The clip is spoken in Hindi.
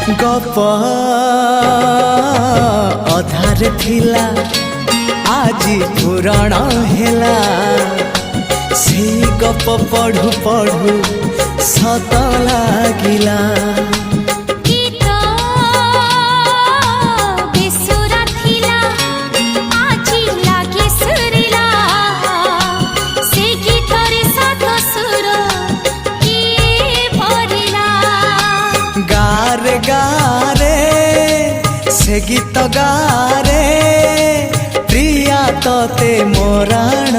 गप अधार थिला आजी पुराण हेला से गप पढ़ु पढ़ु सत लागिला। गारे गारे से गीत गारे प्रिया तोते मोराण